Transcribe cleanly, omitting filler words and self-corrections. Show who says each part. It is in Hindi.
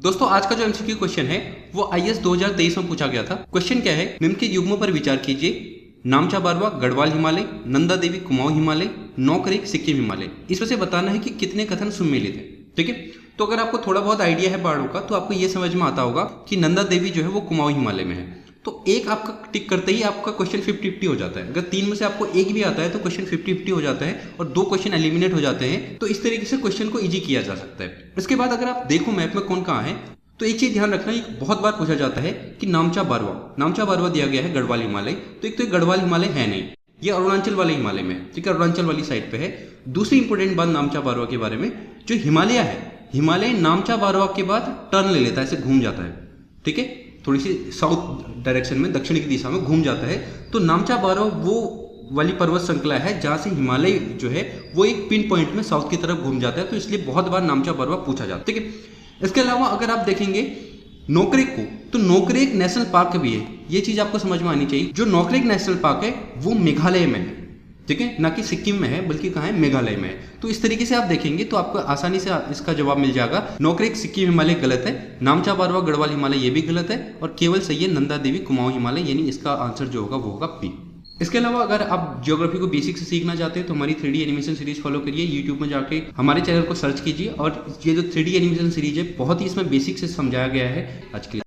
Speaker 1: दोस्तों आज का जो एमसीक्यू क्वेश्चन है वो आईएएस 2023 में पूछा गया था। क्वेश्चन क्या है, निम्न के युग्मों पर विचार कीजिए। नामचा बारवा गढ़वाल हिमालय, नंदा देवी कुमाऊं हिमालय, नौकरेक सिक्किम हिमालय। इसमें से बताना है कि कितने कथन सुमेलित है। ठीक है, तो अगर आपको थोड़ा बहुत आइडिया है पहाड़ों का तो आपको ये समझ में आता होगा कि नंदा देवी जो है वो कुमाऊं हिमालय में है। तो एक आपका टिक करते ही आपका क्वेश्चन 50-50 हो जाता है। अगर तीन में से आपको एक भी आता है तो क्वेश्चन 50-50 हो जाता है और दो क्वेश्चन एलिमिनेट हो जाते हैं। तो इस तरीके से क्वेश्चन को इजी किया जा सकता है। इसके बाद अगर आप देखो मैप में कौन कहाँ है तो एक चीज ध्यान रखना, ये बहुत बार पूछा जाता है कि नामचा बारवा दिया गया है गढ़वाल हिमालय। तो एक तो गढ़वाल हिमालय है नहीं, ये अरुणाचल वाले हिमालय में है। ठीक है, अरुणाचल वाली साइड पे है। दूसरी इंपॉर्टेंट बात नामचा बारवा के बारे में, जो हिमालय है, हिमालय नामचा बारवा के बाद टर्न ले लेता है, ऐसे घूम जाता है। ठीक है, थोड़ी सी साउथ डायरेक्शन में, दक्षिण की दिशा में घूम जाता है। तो नामचा बारवा वो वाली पर्वत श्रृंखला है जहां से हिमालय जो है वो एक पिन पॉइंट में साउथ की तरफ घूम जाता है। तो इसलिए बहुत बार नामचा बारवा पूछा जाता है। ठीक है, इसके अलावा अगर आप देखेंगे नौकरेक को, तो नौकरेक नेशनल पार्क भी है। ये चीज आपको समझ में आनी चाहिए। जो नौकरेक नेशनल पार्क है वो मेघालय में है। ठीक है, ना कि सिक्किम में है, बल्कि कहाँ है, मेघालय में है। तो इस तरीके से आप देखेंगे तो आपको आसानी से इसका जवाब मिल जाएगा। नौकरेक सिक्किम हिमालय गलत है, नामचा बारवा गढ़वाल हिमालय ये भी गलत है, और केवल सही है नंदा देवी कुमाऊं हिमालय, यानी इसका आंसर जो होगा वो होगा बी। इसके अलावा अगर आप ज्योग्राफी को बेसिक से सीखना चाहते हैं तो हमारी 3D एनिमेशन सीरीज फॉलो करिए। यूट्यूब में जाके हमारे चैनल को सर्च कीजिए, और ये जो 3D एनिमेशन सीरीज है बहुत ही इसमें बेसिक से समझाया गया है। आज के लिए